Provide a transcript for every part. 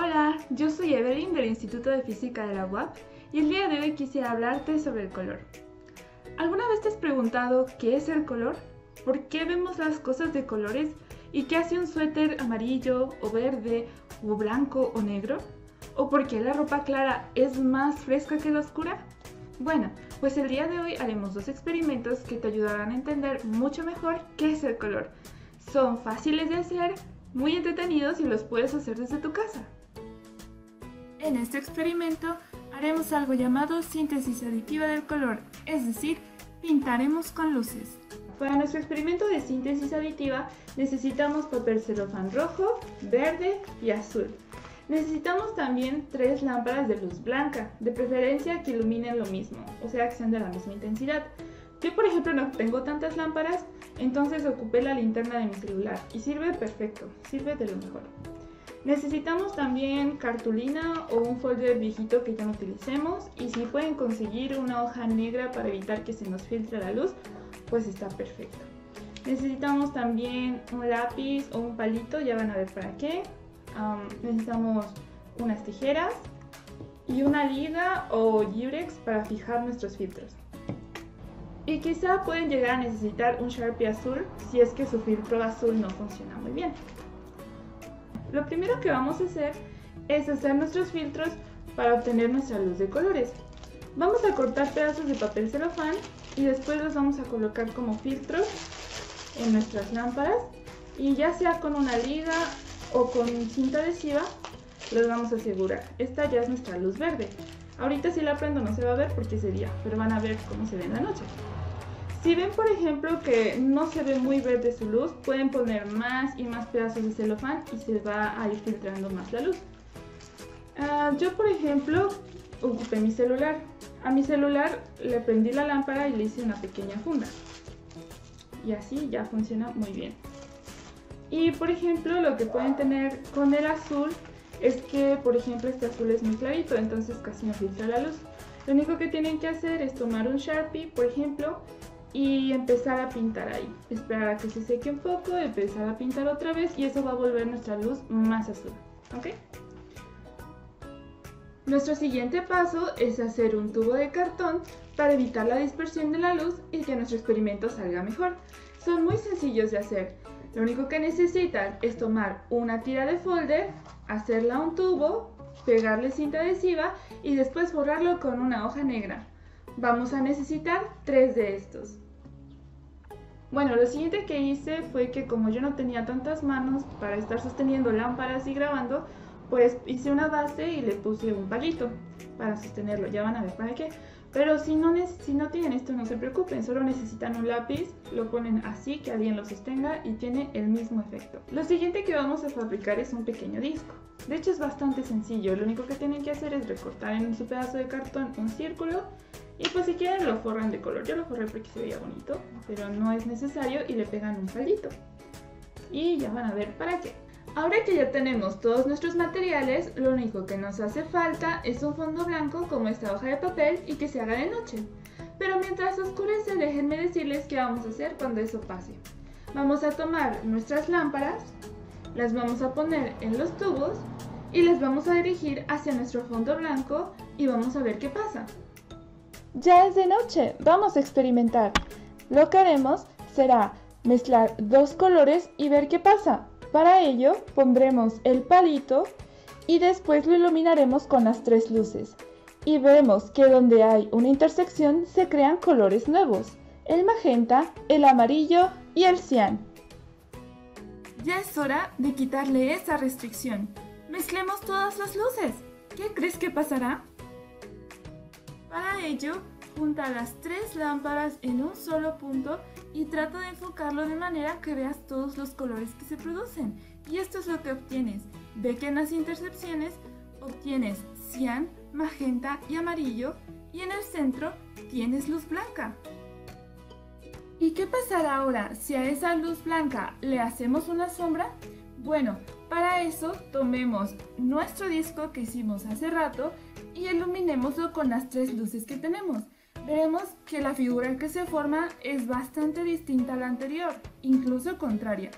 Hola, yo soy Evelyn del Instituto de Física de la UAP y el día de hoy quisiera hablarte sobre el color. ¿Alguna vez te has preguntado qué es el color? ¿Por qué vemos las cosas de colores? ¿Y qué hace un suéter amarillo o verde o blanco o negro? ¿O por qué la ropa clara es más fresca que la oscura? Bueno, pues el día de hoy haremos dos experimentos que te ayudarán a entender mucho mejor qué es el color. Son fáciles de hacer, muy entretenidos y los puedes hacer desde tu casa. En este experimento haremos algo llamado síntesis aditiva del color, es decir, pintaremos con luces. Para nuestro experimento de síntesis aditiva necesitamos papel celofán rojo, verde y azul. Necesitamos también 3 lámparas de luz blanca, de preferencia que iluminen lo mismo, o sea que sean de la misma intensidad. Yo por ejemplo no tengo tantas lámparas, entonces ocupé la linterna de mi celular y sirve perfecto, sirve de lo mejor. Necesitamos también cartulina o un folder viejito que ya no utilicemos, y si pueden conseguir una hoja negra para evitar que se nos filtre la luz, pues está perfecto. Necesitamos también un lápiz o un palito, ya van a ver para qué. Necesitamos unas tijeras y una liga o Durex para fijar nuestros filtros. Y quizá pueden llegar a necesitar un Sharpie azul si es que su filtro azul no funciona muy bien. Lo primero que vamos a hacer es hacer nuestros filtros para obtener nuestra luz de colores. Vamos a cortar pedazos de papel celofán y después los vamos a colocar como filtros en nuestras lámparas, y ya sea con una liga o con cinta adhesiva los vamos a asegurar. Esta ya es nuestra luz verde. Ahorita si la prendo no se va a ver porque es de día, pero van a ver cómo se ve en la noche. Si ven por ejemplo que no se ve muy verde su luz, pueden poner más y más pedazos de celofán y se va a ir filtrando más la luz. Yo por ejemplo ocupé mi celular. A mi celular le prendí la lámpara y le hice una pequeña funda. Y así ya funciona muy bien. Y por ejemplo lo que pueden tener con el azul es que por ejemplo este azul es muy clarito, entonces casi no filtra la luz. Lo único que tienen que hacer es tomar un Sharpie por ejemplo y empezar a pintar ahí, esperar a que se seque un poco, empezar a pintar otra vez y eso va a volver nuestra luz más azul, ¿ok? Nuestro siguiente paso es hacer un tubo de cartón para evitar la dispersión de la luz y que nuestro experimento salga mejor. Son muy sencillos de hacer, lo único que necesitan es tomar una tira de folder, hacerla un tubo, pegarle cinta adhesiva y después forrarlo con una hoja negra. Vamos a necesitar 3 de estos. Bueno, lo siguiente que hice fue que como yo no tenía tantas manos para estar sosteniendo lámparas y grabando, pues hice una base y le puse un palito para sostenerlo, ya van a ver para qué. Pero si no tienen esto no se preocupen, solo necesitan un lápiz, lo ponen así que alguien lo sostenga y tiene el mismo efecto. Lo siguiente que vamos a fabricar es un pequeño disco. De hecho es bastante sencillo, lo único que tienen que hacer es recortar en su pedazo de cartón un círculo y pues si quieren lo forran de color. Yo lo forré porque se veía bonito, pero no es necesario y le pegan un palito. Y ya van a ver para qué. Ahora que ya tenemos todos nuestros materiales, lo único que nos hace falta es un fondo blanco como esta hoja de papel y que se haga de noche. Pero mientras oscurece, déjenme decirles qué vamos a hacer cuando eso pase. Vamos a tomar nuestras lámparas, las vamos a poner en los tubos y las vamos a dirigir hacia nuestro fondo blanco y vamos a ver qué pasa. Ya es de noche, vamos a experimentar. Lo que haremos será mezclar 2 colores y ver qué pasa. Para ello pondremos el palito y después lo iluminaremos con las 3 luces. Y vemos que donde hay una intersección se crean colores nuevos: el magenta, el amarillo y el cian. Ya es hora de quitarle esa restricción. Mezclemos todas las luces. ¿Qué crees que pasará? Para ello, junta las 3 lámparas en un solo punto y trata de enfocarlo de manera que veas todos los colores que se producen. Y esto es lo que obtienes. Ve que en las intersecciones obtienes cian, magenta y amarillo, y en el centro tienes luz blanca. ¿Y qué pasará ahora si a esa luz blanca le hacemos una sombra? Bueno, para eso tomemos nuestro disco que hicimos hace rato y iluminémoslo con las 3 luces que tenemos. Veremos que la figura que se forma es bastante distinta a la anterior, incluso contraria.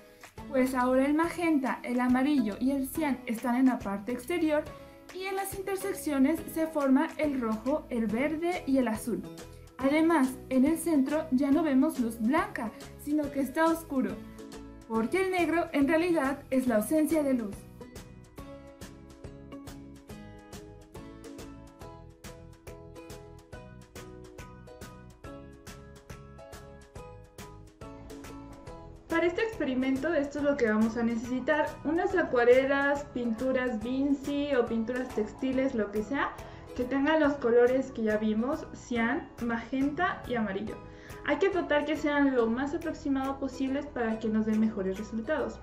Pues ahora el magenta, el amarillo y el cian están en la parte exterior y en las intersecciones se forma el rojo, el verde y el azul. Además, en el centro ya no vemos luz blanca, sino que está oscuro, porque el negro en realidad es la ausencia de luz. Para este experimento esto es lo que vamos a necesitar: unas acuarelas, pinturas Vinci o pinturas textiles, lo que sea, que tengan los colores que ya vimos, cian, magenta y amarillo. Hay que tratar que sean lo más aproximado posibles para que nos den mejores resultados.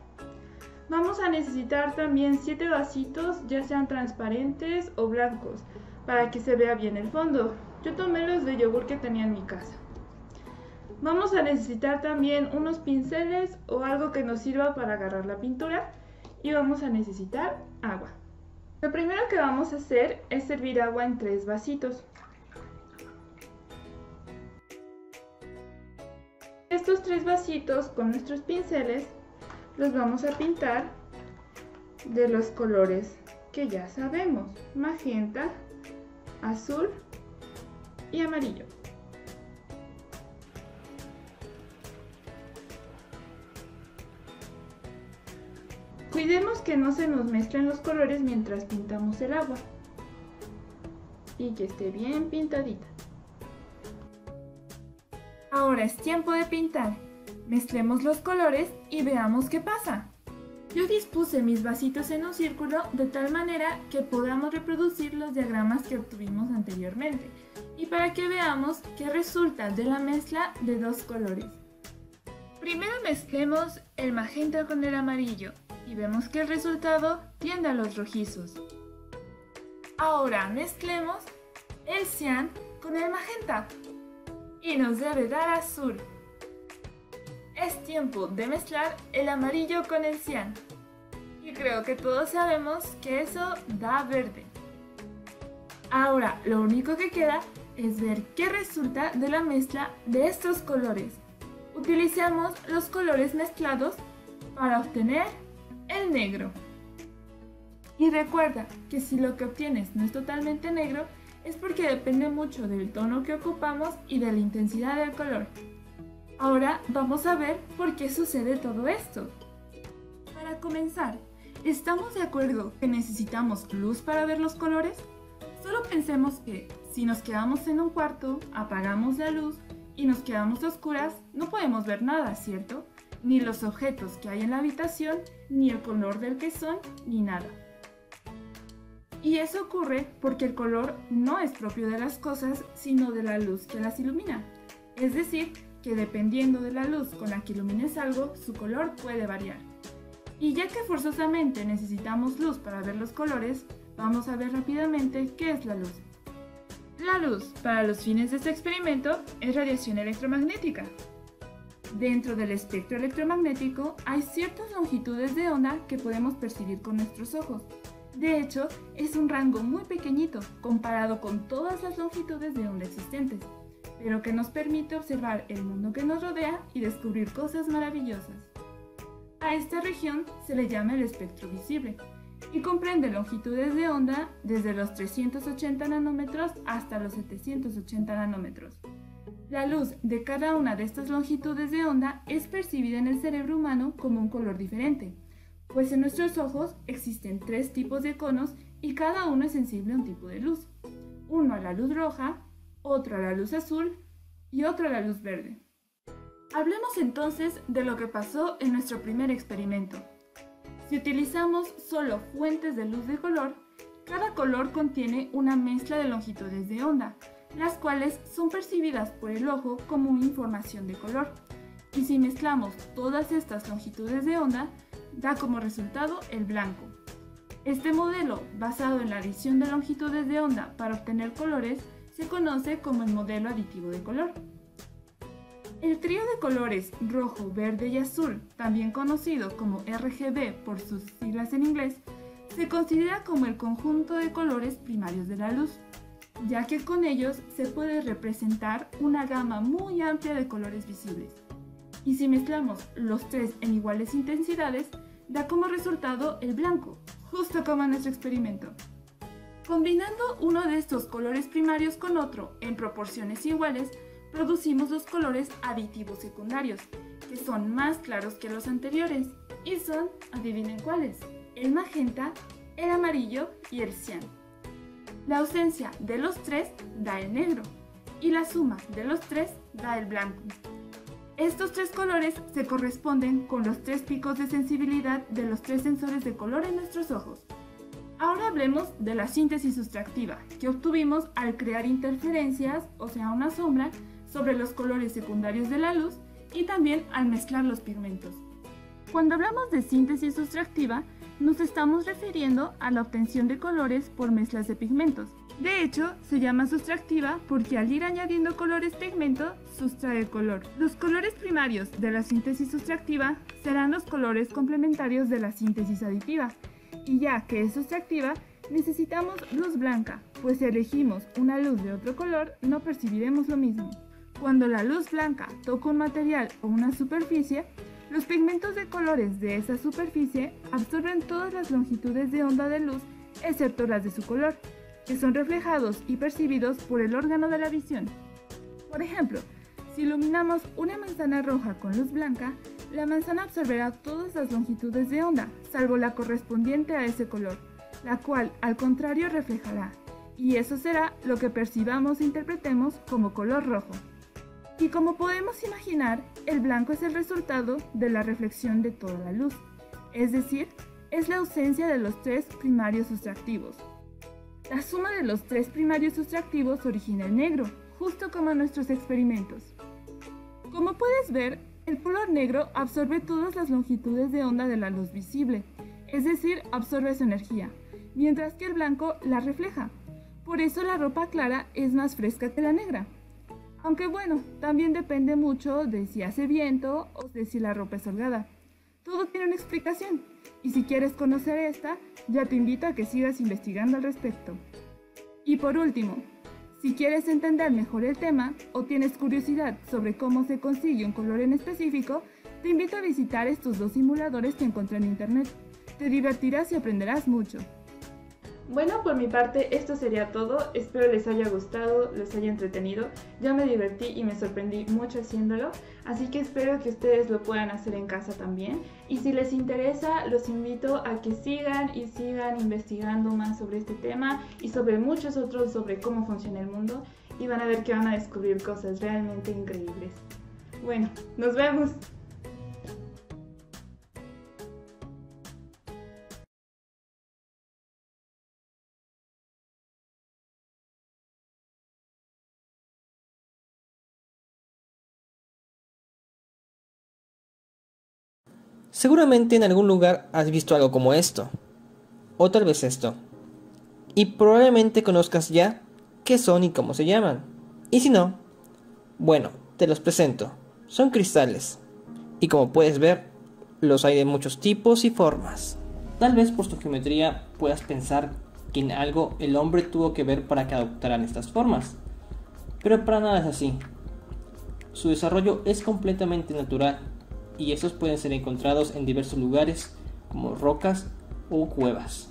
Vamos a necesitar también 7 vasitos, ya sean transparentes o blancos, para que se vea bien el fondo. Yo tomé los de yogur que tenía en mi casa. Vamos a necesitar también unos pinceles o algo que nos sirva para agarrar la pintura, y vamos a necesitar agua. Lo primero que vamos a hacer es servir agua en 3 vasitos. Estos 3 vasitos con nuestros pinceles los vamos a pintar de los colores que ya sabemos: magenta, azul y amarillo. Cuidemos que no se nos mezclen los colores mientras pintamos el agua y que esté bien pintadita. Ahora es tiempo de pintar. Mezclemos los colores y veamos qué pasa. Yo dispuse mis vasitos en un círculo de tal manera que podamos reproducir los diagramas que obtuvimos anteriormente, y para que veamos qué resulta de la mezcla de 2 colores. Primero mezclemos el magenta con el amarillo y vemos que el resultado tiende a los rojizos. Ahora mezclemos el cian con el magenta y nos debe dar azul. Es tiempo de mezclar el amarillo con el cian y creo que todos sabemos que eso da verde. Ahora lo único que queda es ver qué resulta de la mezcla de estos colores. Utilizamos los colores mezclados para obtener el negro. Y recuerda que si lo que obtienes no es totalmente negro, es porque depende mucho del tono que ocupamos y de la intensidad del color. Ahora vamos a ver por qué sucede todo esto. Para comenzar, ¿estamos de acuerdo que necesitamos luz para ver los colores? Solo pensemos que si nos quedamos en un cuarto, apagamos la luz y nos quedamos a oscuras, no podemos ver nada, ¿cierto? Ni los objetos que hay en la habitación, ni el color del que son, ni nada. Y eso ocurre porque el color no es propio de las cosas, sino de la luz que las ilumina. Es decir, que dependiendo de la luz con la que ilumines algo, su color puede variar. Y ya que forzosamente necesitamos luz para ver los colores, vamos a ver rápidamente qué es la luz. La luz, para los fines de este experimento, es radiación electromagnética. Dentro del espectro electromagnético hay ciertas longitudes de onda que podemos percibir con nuestros ojos. De hecho, es un rango muy pequeñito comparado con todas las longitudes de onda existentes, pero que nos permite observar el mundo que nos rodea y descubrir cosas maravillosas. A esta región se le llama el espectro visible y comprende longitudes de onda desde los 380 nanómetros hasta los 780 nanómetros. La luz de cada una de estas longitudes de onda es percibida en el cerebro humano como un color diferente, pues en nuestros ojos existen 3 tipos de conos y cada uno es sensible a un tipo de luz. Uno a la luz roja, otro a la luz azul y otro a la luz verde. Hablemos entonces de lo que pasó en nuestro primer experimento. Si utilizamos solo fuentes de luz de color, cada color contiene una mezcla de longitudes de onda, las cuales son percibidas por el ojo como una información de color. Y si mezclamos todas estas longitudes de onda, da como resultado el blanco. Este modelo, basado en la adición de longitudes de onda para obtener colores, se conoce como el modelo aditivo de color. El trío de colores rojo, verde y azul, también conocido como RGB por sus siglas en inglés, se considera como el conjunto de colores primarios de la luz, ya que con ellos se puede representar una gama muy amplia de colores visibles. Y si mezclamos los tres en iguales intensidades, da como resultado el blanco, justo como en nuestro experimento. Combinando uno de estos colores primarios con otro en proporciones iguales, producimos los colores aditivos secundarios, que son más claros que los anteriores, y son, adivinen cuáles, el magenta, el amarillo y el cian. La ausencia de los tres da el negro, y la suma de los tres da el blanco. Estos tres colores se corresponden con los tres picos de sensibilidad de los tres sensores de color en nuestros ojos. Ahora hablemos de la síntesis sustractiva, que obtuvimos al crear interferencias, o sea una sombra, sobre los colores secundarios de la luz y también al mezclar los pigmentos. Cuando hablamos de síntesis sustractiva, nos estamos refiriendo a la obtención de colores por mezclas de pigmentos. De hecho, se llama sustractiva porque al ir añadiendo colores pigmento, sustrae color. Los colores primarios de la síntesis sustractiva serán los colores complementarios de la síntesis aditiva. Y ya que es sustractiva, necesitamos luz blanca, pues si elegimos una luz de otro color, no percibiremos lo mismo. Cuando la luz blanca toca un material o una superficie, los pigmentos de colores de esa superficie absorben todas las longitudes de onda de luz, excepto las de su color, que son reflejados y percibidos por el órgano de la visión. Por ejemplo, si iluminamos una manzana roja con luz blanca, la manzana absorberá todas las longitudes de onda, salvo la correspondiente a ese color, la cual al contrario reflejará, y eso será lo que percibamos e interpretemos como color rojo. Y como podemos imaginar, el blanco es el resultado de la reflexión de toda la luz, es decir, es la ausencia de los tres primarios sustractivos. La suma de los tres primarios sustractivos origina el negro, justo como en nuestros experimentos. Como puedes ver, el color negro absorbe todas las longitudes de onda de la luz visible, es decir, absorbe su energía, mientras que el blanco la refleja. Por eso la ropa clara es más fresca que la negra. Aunque bueno, también depende mucho de si hace viento o de si la ropa es holgada. Todo tiene una explicación, y si quieres conocer esta, ya te invito a que sigas investigando al respecto. Y por último, si quieres entender mejor el tema o tienes curiosidad sobre cómo se consigue un color en específico, te invito a visitar estos dos simuladores que encontré en internet. Te divertirás y aprenderás mucho. Bueno, por mi parte esto sería todo, espero les haya gustado, les haya entretenido, yo me divertí y me sorprendí mucho haciéndolo, así que espero que ustedes lo puedan hacer en casa también, y si les interesa los invito a que sigan investigando más sobre este tema y sobre muchos otros sobre cómo funciona el mundo, y van a ver que van a descubrir cosas realmente increíbles. Bueno, nos vemos. Seguramente en algún lugar has visto algo como esto, o tal vez esto, y probablemente conozcas ya qué son y cómo se llaman. Y si no, bueno, te los presento. Son cristales, y como puedes ver, los hay de muchos tipos y formas. Tal vez por su geometría puedas pensar que en algo el hombre tuvo que ver para que adoptaran estas formas, pero para nada es así. Su desarrollo es completamente natural, y estos pueden ser encontrados en diversos lugares como rocas o cuevas.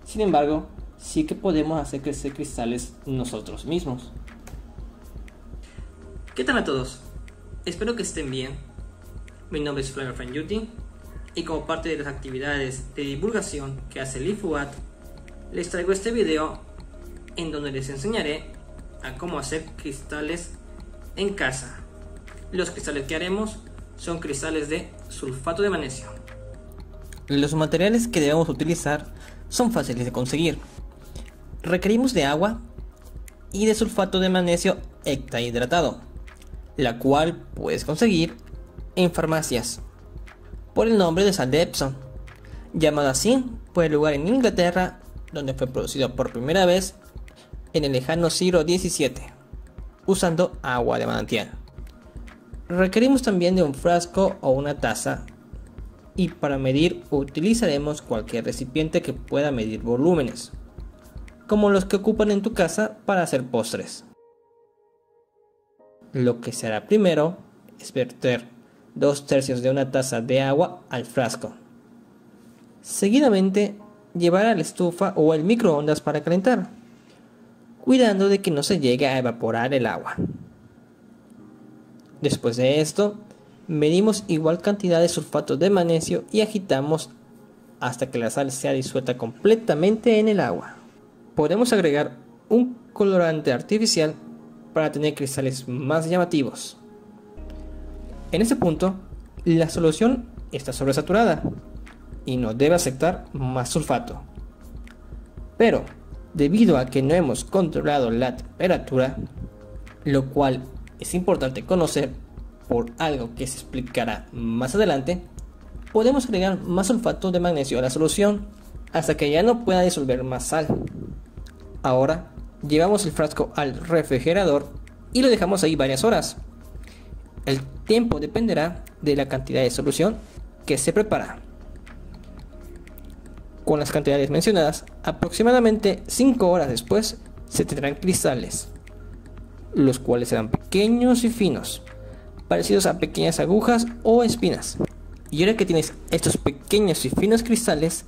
Sin embargo, sí que podemos hacer crecer cristales nosotros mismos. ¿Qué tal a todos? Espero que estén bien. Mi nombre es Flavio Frangiuti y como parte de las actividades de divulgación que hace el IFUAT, les traigo este video en donde les enseñaré a cómo hacer cristales en casa. Los cristales que haremos son cristales de sulfato de magnesio. Los materiales que debemos utilizar son fáciles de conseguir. Requerimos de agua y de sulfato de magnesio hectahidratado, la cual puedes conseguir en farmacias por el nombre de sal de Epsom, llamado así por el lugar en Inglaterra donde fue producido por primera vez en el lejano siglo XVII, usando agua de manantial. Requerimos también de un frasco o una taza, y para medir utilizaremos cualquier recipiente que pueda medir volúmenes, como los que ocupan en tu casa para hacer postres. Lo que se hará primero es verter 2/3 de una taza de agua al frasco. Seguidamente, llevar a la estufa o al microondas para calentar, cuidando de que no se llegue a evaporar el agua. Después de esto, medimos igual cantidad de sulfato de magnesio y agitamos hasta que la sal sea disuelta completamente en el agua. Podemos agregar un colorante artificial para tener cristales más llamativos. En este punto, la solución está sobresaturada y no debe aceptar más sulfato. Pero, debido a que no hemos controlado la temperatura, lo cual es importante conocer por algo que se explicará más adelante, podemos agregar más sulfato de magnesio a la solución hasta que ya no pueda disolver más sal. Ahora, llevamos el frasco al refrigerador y lo dejamos ahí varias horas. El tiempo dependerá de la cantidad de solución que se prepara. Con las cantidades mencionadas, aproximadamente 5 horas después se tendrán cristales, los cuales serán pequeños y finos, parecidos a pequeñas agujas o espinas. Y ahora que tienes estos pequeños y finos cristales,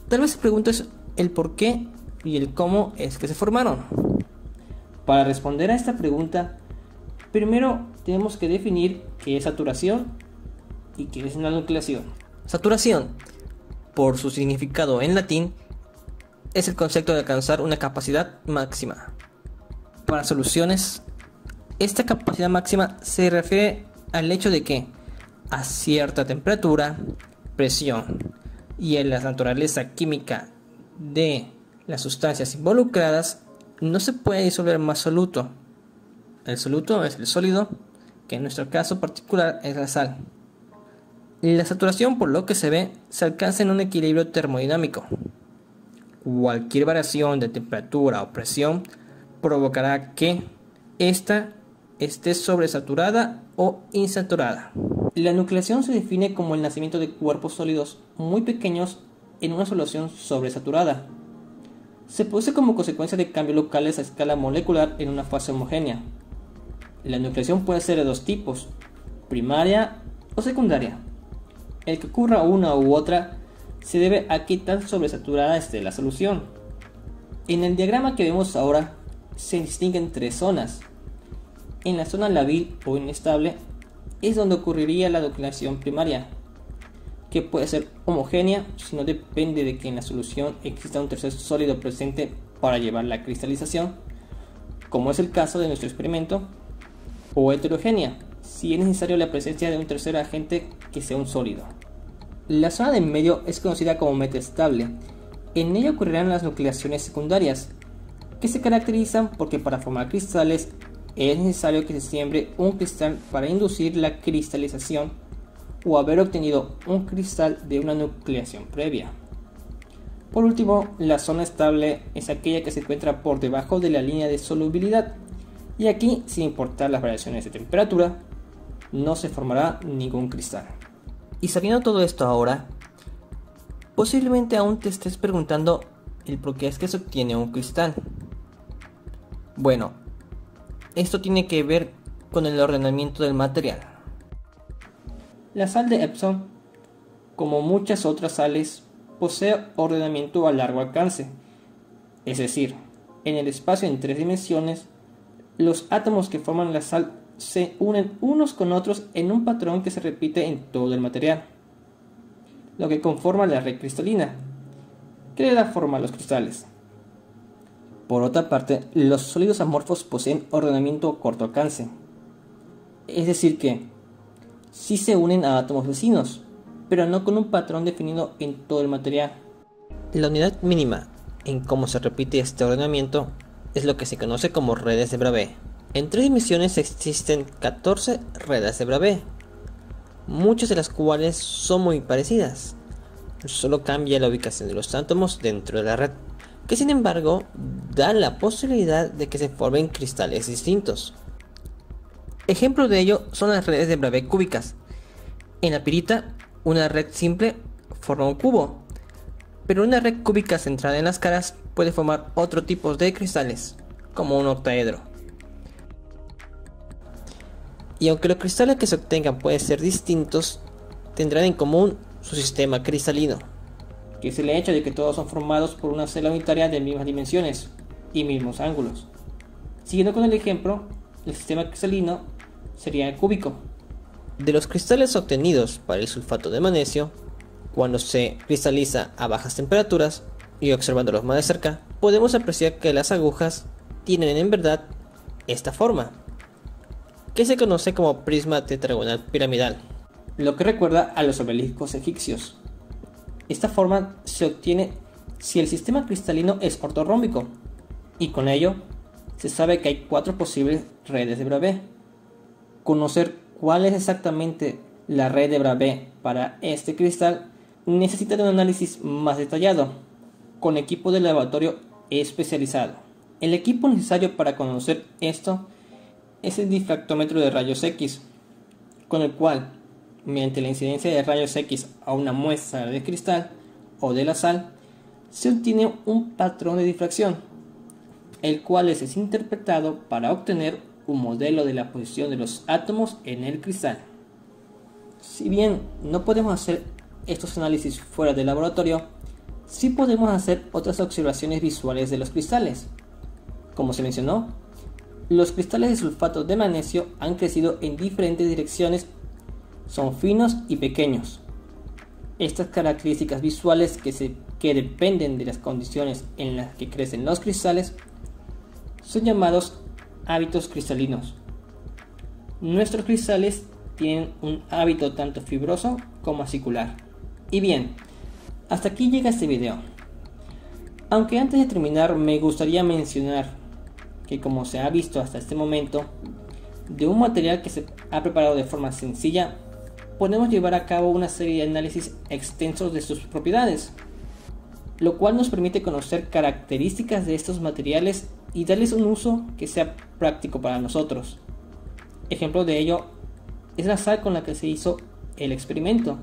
tal vez te preguntes el por qué y el cómo es que se formaron. Para responder a esta pregunta, primero tenemos que definir qué es saturación y qué es una nucleación. Saturación, por su significado en latín, es el concepto de alcanzar una capacidad máxima. Para soluciones, esta capacidad máxima se refiere al hecho de que a cierta temperatura, presión y en la naturaleza química de las sustancias involucradas no se puede disolver más soluto. El soluto es el sólido, que en nuestro caso particular es la sal. La saturación, por lo que se ve, se alcanza en un equilibrio termodinámico. Cualquier variación de temperatura o presión provocará que ésta esté sobresaturada o insaturada. La nucleación se define como el nacimiento de cuerpos sólidos muy pequeños en una solución sobresaturada. Se produce como consecuencia de cambios locales a escala molecular en una fase homogénea. La nucleación puede ser de dos tipos, primaria o secundaria. El que ocurra una u otra se debe a qué tan sobresaturada esté la solución. En el diagrama que vemos ahora se distinguen tres zonas. En la zona labil o inestable es donde ocurriría la nucleación primaria, que puede ser homogénea si no depende de que en la solución exista un tercer sólido presente para llevar la cristalización, como es el caso de nuestro experimento, o heterogénea si es necesario la presencia de un tercer agente que sea un sólido. La zona de en medio es conocida como metaestable. En ella ocurrirán las nucleaciones secundarias, que se caracterizan porque para formar cristales es necesario que se siembre un cristal para inducir la cristalización o haber obtenido un cristal de una nucleación previa. Por último, la zona estable es aquella que se encuentra por debajo de la línea de solubilidad, y aquí, sin importar las variaciones de temperatura, no se formará ningún cristal. Y sabiendo todo esto ahora, posiblemente aún te estés preguntando el por qué es que se obtiene un cristal. Bueno, esto tiene que ver con el ordenamiento del material. La sal de Epsom, como muchas otras sales, posee ordenamiento a largo alcance, es decir, en el espacio en 3 dimensiones, los átomos que forman la sal se unen unos con otros en un patrón que se repite en todo el material, lo que conforma la red cristalina, que le da forma a los cristales. Por otra parte, los sólidos amorfos poseen ordenamiento a corto alcance, es decir que sí se unen a átomos vecinos, pero no con un patrón definido en todo el material. La unidad mínima en cómo se repite este ordenamiento es lo que se conoce como redes de Bravais. En 3 dimensiones existen 14 redes de Bravais, muchas de las cuales son muy parecidas. Solo cambia la ubicación de los átomos dentro de la red, que sin embargo da la posibilidad de que se formen cristales distintos. Ejemplo de ello son las redes de Bravais cúbicas. En la pirita, una red simple forma un cubo, pero una red cúbica centrada en las caras puede formar otro tipo de cristales, como un octaedro. Y aunque los cristales que se obtengan pueden ser distintos, tendrán en común su sistema cristalino, que es el hecho de que todos son formados por una celda unitaria de mismas dimensiones y mismos ángulos. Siguiendo con el ejemplo, el sistema cristalino sería el cúbico. De los cristales obtenidos para el sulfato de magnesio, cuando se cristaliza a bajas temperaturas y observándolos más de cerca, podemos apreciar que las agujas tienen en verdad esta forma, que se conoce como prisma tetragonal piramidal, lo que recuerda a los obeliscos egipcios. Esta forma se obtiene si el sistema cristalino es ortorrómbico, y con ello se sabe que hay 4 posibles redes de Bravais. Conocer cuál es exactamente la red de Bravais para este cristal necesita de un análisis más detallado, con equipo de laboratorio especializado. El equipo necesario para conocer esto es el difractómetro de rayos X, con el cual, mediante la incidencia de rayos X a una muestra de cristal o de la sal, se obtiene un patrón de difracción, el cual es interpretado para obtener un modelo de la posición de los átomos en el cristal. Si bien no podemos hacer estos análisis fuera del laboratorio, sí podemos hacer otras observaciones visuales de los cristales. Como se mencionó, los cristales de sulfato de magnesio han crecido en diferentes direcciones, son finos y pequeños. Estas características visuales que dependen de las condiciones en las que crecen los cristales son llamados hábitos cristalinos. Nuestros cristales tienen un hábito tanto fibroso como acicular. Y bien, hasta aquí llega este video. Aunque antes de terminar me gustaría mencionar que, como se ha visto hasta este momento, de un material que se ha preparado de forma sencilla, podemos llevar a cabo una serie de análisis extensos de sus propiedades, lo cual nos permite conocer características de estos materiales y darles un uso que sea práctico para nosotros. Ejemplo de ello es la sal con la que se hizo el experimento,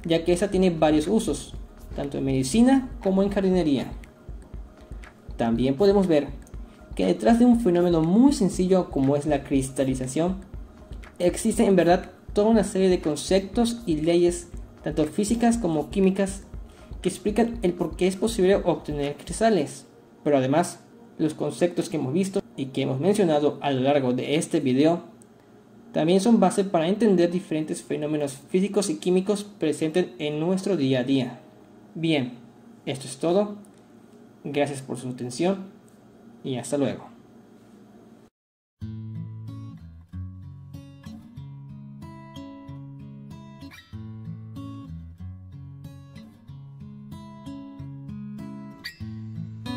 ya que esa tiene varios usos, tanto en medicina como en jardinería. También podemos ver que detrás de un fenómeno muy sencillo como es la cristalización, existe en verdad toda una serie de conceptos y leyes, tanto físicas como químicas, que explican el por qué es posible obtener cristales. Pero además, los conceptos que hemos visto y que hemos mencionado a lo largo de este video también son base para entender diferentes fenómenos físicos y químicos presentes en nuestro día a día. Bien, esto es todo. Gracias por su atención y hasta luego.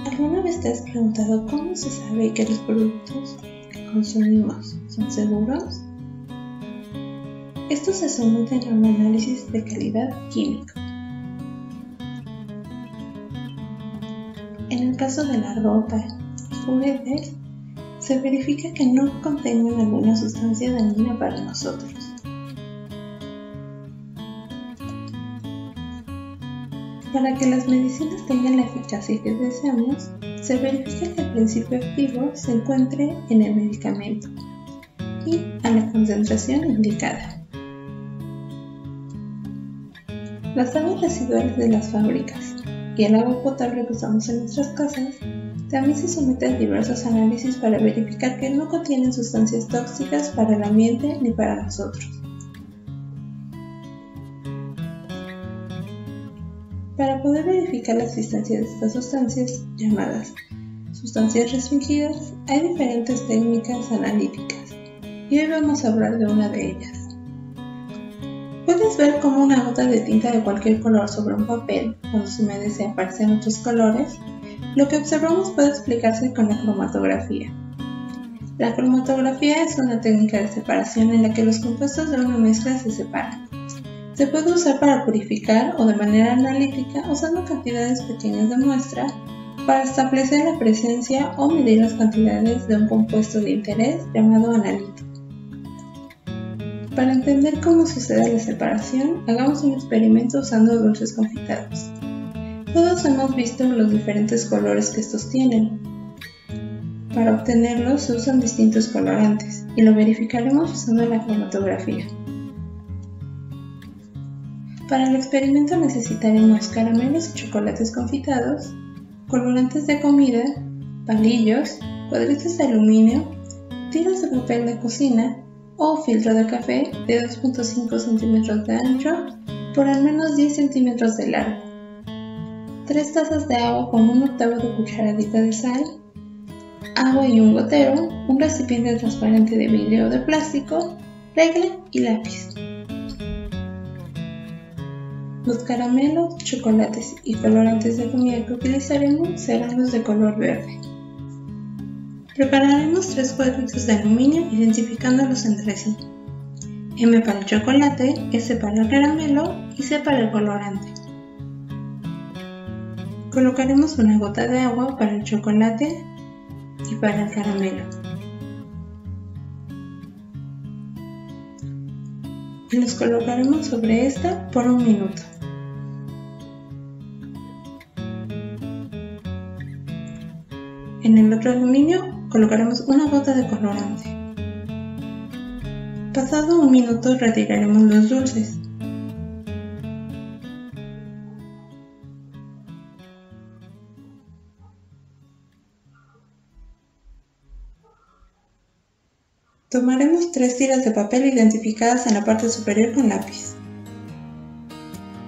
¿Alguna vez te has preguntado cómo se sabe que los productos que consumimos son seguros? Esto se somete a un análisis de calidad químico. En el caso de la ropa y juguetes, se verifica que no contengan alguna sustancia dañina para nosotros. Para que las medicinas tengan la eficacia que deseamos, se verifica que el principio activo se encuentre en el medicamento y a la concentración indicada. Las aguas residuales de las fábricas y el agua potable que usamos en nuestras casas también se someten a diversos análisis para verificar que no contienen sustancias tóxicas para el ambiente ni para nosotros. Para poder verificar la existencia de estas sustancias, llamadas sustancias restringidas, hay diferentes técnicas analíticas, y hoy vamos a hablar de una de ellas. Puedes ver cómo una gota de tinta de cualquier color sobre un papel, cuando se humedece aparecen otros colores. Lo que observamos puede explicarse con la cromatografía. La cromatografía es una técnica de separación en la que los compuestos de una mezcla se separan. Se puede usar para purificar o de manera analítica usando cantidades pequeñas de muestra para establecer la presencia o medir las cantidades de un compuesto de interés llamado analito. Para entender cómo sucede la separación, hagamos un experimento usando dulces confitados. Todos hemos visto los diferentes colores que estos tienen. para obtenerlos se usan distintos colorantes y lo verificaremos usando la cromatografía. Para el experimento necesitaremos caramelos y chocolates confitados, colorantes de comida, palillos, cuadritos de aluminio, tiras de papel de cocina o filtro de café de 2.5 centímetros de ancho por al menos 10 centímetros de largo, 3 tazas de agua con 1/8 de cucharadita de sal, agua y un gotero, un recipiente transparente de vidrio o de plástico, regla y lápiz. Los caramelos, chocolates y colorantes de comida que utilizaremos serán los de color verde. Prepararemos 3 cuadritos de aluminio identificándolos entre sí. M para el chocolate, S para el caramelo y C para el colorante. Colocaremos una gota de agua para el chocolate y para el caramelo. Y los colocaremos sobre esta por 1 minuto. En el otro aluminio colocaremos una gota de colorante. Pasado 1 minuto retiraremos los dulces. Tomaremos 3 tiras de papel identificadas en la parte superior con lápiz.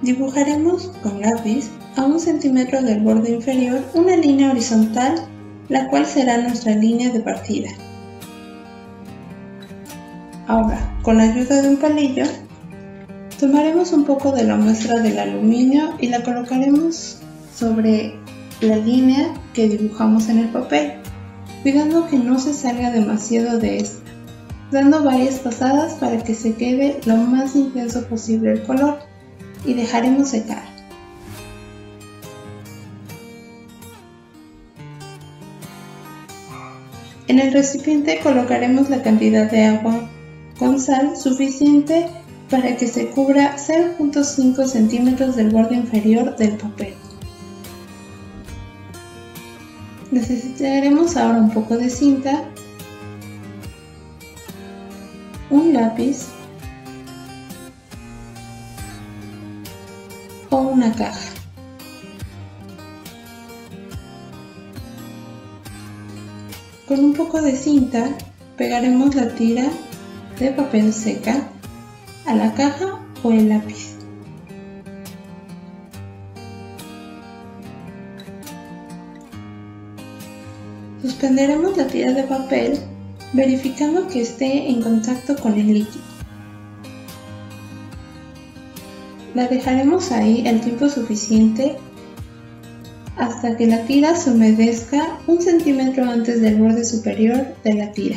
Dibujaremos con lápiz a 1 centímetro del borde inferior una línea horizontal, la cual será nuestra línea de partida. Ahora, con la ayuda de un palillo, tomaremos un poco de la muestra del aluminio y la colocaremos sobre la línea que dibujamos en el papel, cuidando que no se salga demasiado de esta, dando varias pasadas para que se quede lo más intenso posible el color y dejaremos secar. En el recipiente colocaremos la cantidad de agua con sal suficiente para que se cubra 0.5 centímetros del borde inferior del papel. Necesitaremos ahora un poco de cinta, un lápiz o una caja. Con un poco de cinta pegaremos la tira de papel seca a la caja o el lápiz. Suspenderemos la tira de papel verificando que esté en contacto con el líquido. La dejaremos ahí el tiempo suficiente hasta que la tira se humedezca 1 centímetro antes del borde superior de la tira.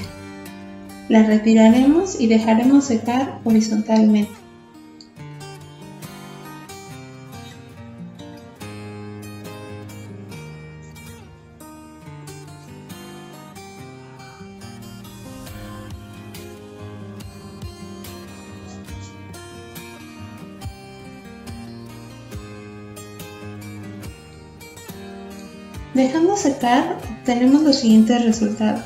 La retiraremos y dejaremos secar horizontalmente. Dejando secar, obtenemos los siguientes resultados.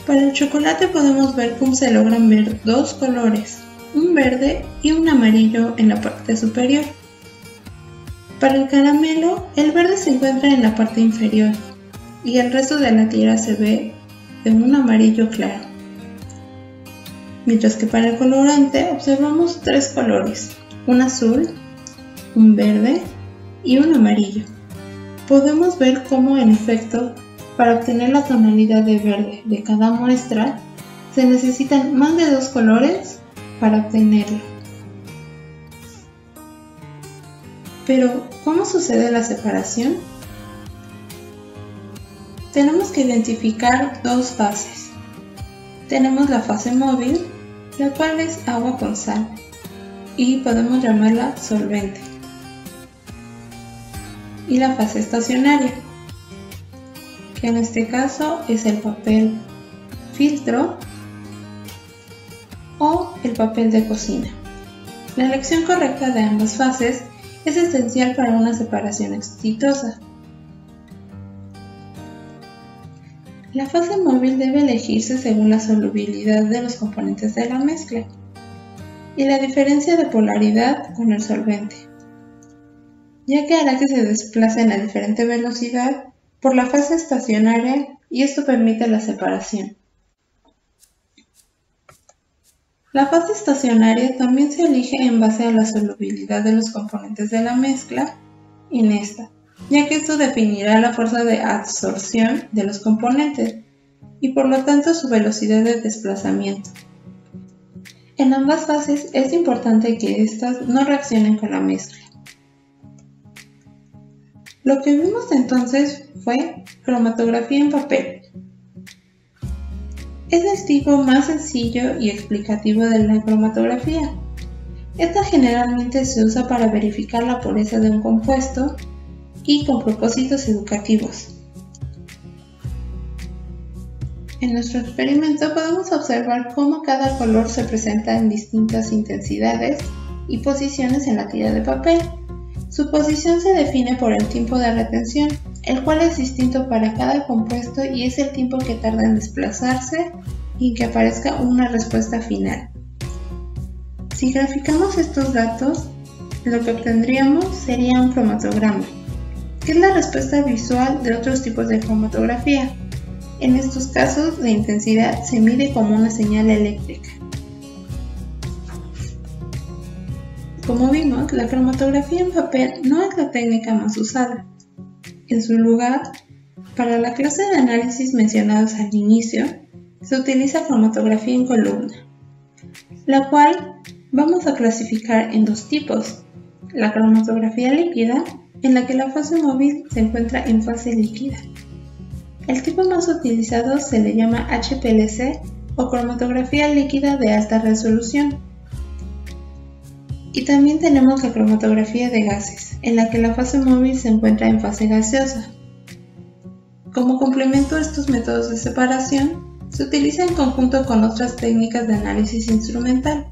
Para el chocolate podemos ver cómo se logran ver 2 colores, un verde y un amarillo en la parte superior. Para el caramelo, el verde se encuentra en la parte inferior y el resto de la tira se ve de un amarillo claro. Mientras que para el colorante observamos 3 colores, un azul, un verde y un amarillo. Podemos ver cómo en efecto, para obtener la tonalidad de verde de cada muestra, se necesitan más de 2 colores para obtenerlo. Pero, ¿cómo sucede la separación? Tenemos que identificar 2 fases. Tenemos la fase móvil, la cual es agua con sal, y podemos llamarla solvente. Y la fase estacionaria, que en este caso es el papel filtro o el papel de cocina. La elección correcta de ambas fases es esencial para una separación exitosa. La fase móvil debe elegirse según la solubilidad de los componentes de la mezcla y la diferencia de polaridad con el solvente, ya que hará que se desplacen a diferente velocidad por la fase estacionaria y esto permite la separación. La fase estacionaria también se elige en base a la solubilidad de los componentes de la mezcla en esta, ya que esto definirá la fuerza de absorción de los componentes y por lo tanto su velocidad de desplazamiento. En ambas fases es importante que éstas no reaccionen con la mezcla. Lo que vimos entonces fue cromatografía en papel. Es el tipo más sencillo y explicativo de la cromatografía. Esta generalmente se usa para verificar la pureza de un compuesto y con propósitos educativos. En nuestro experimento podemos observar cómo cada color se presenta en distintas intensidades y posiciones en la tira de papel. Su posición se define por el tiempo de retención, el cual es distinto para cada compuesto y es el tiempo que tarda en desplazarse y que aparezca una respuesta final. Si graficamos estos datos, lo que obtendríamos sería un cromatograma, que es la respuesta visual de otros tipos de cromatografía. En estos casos, la intensidad se mide como una señal eléctrica. Como vimos, la cromatografía en papel no es la técnica más usada. En su lugar, para la clase de análisis mencionados al inicio, se utiliza cromatografía en columna, la cual vamos a clasificar en dos tipos: la cromatografía líquida, en la que la fase móvil se encuentra en fase líquida. El tipo más utilizado se le llama HPLC o cromatografía líquida de alta resolución. Y también tenemos la cromatografía de gases, en la que la fase móvil se encuentra en fase gaseosa. Como complemento a estos métodos de separación, se utiliza en conjunto con otras técnicas de análisis instrumental,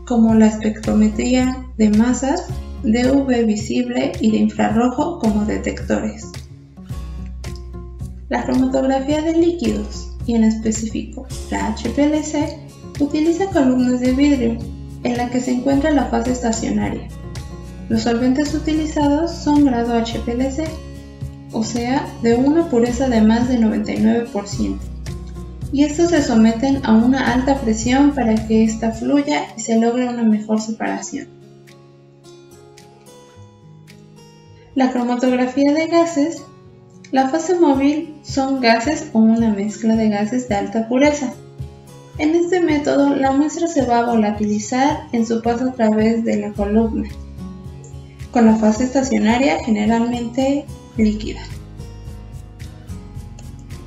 como la espectrometría de masas, de UV visible y de infrarrojo como detectores. La cromatografía de líquidos, y en específico la HPLC, utiliza columnas de vidrio, en la que se encuentra la fase estacionaria. Los solventes utilizados son grado HPLC, o sea, de una pureza de más de 99%, y estos se someten a una alta presión para que ésta fluya y se logre una mejor separación. La cromatografía de gases, la fase móvil son gases o una mezcla de gases de alta pureza. En este método, la muestra se va a volatilizar en su paso a través de la columna, con la fase estacionaria generalmente líquida.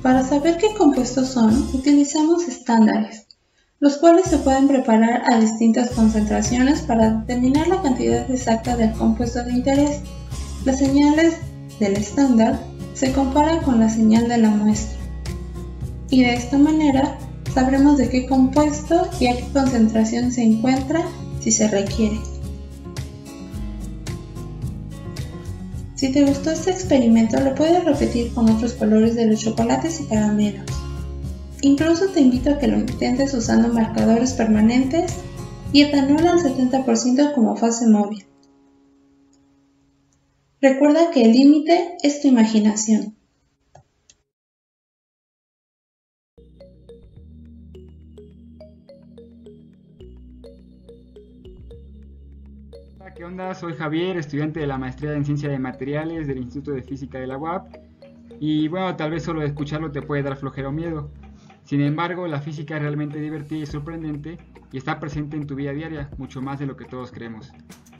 Para saber qué compuestos son, utilizamos estándares, los cuales se pueden preparar a distintas concentraciones para determinar la cantidad exacta del compuesto de interés. Las señales del estándar se comparan con la señal de la muestra, y de esta manera sabremos de qué compuesto y a qué concentración se encuentra si se requiere. Si te gustó este experimento, lo puedes repetir con otros colores de los chocolates y caramelos. Incluso te invito a que lo intentes usando marcadores permanentes y etanol al 70% como fase móvil. Recuerda que el límite es tu imaginación. Hola, ¿qué onda? Soy Javier, estudiante de la maestría en Ciencia de Materiales del Instituto de Física de la UAP. Y bueno, tal vez solo de escucharlo te puede dar flojera o miedo. Sin embargo, la física es realmente divertida y sorprendente y está presente en tu vida diaria, mucho más de lo que todos creemos.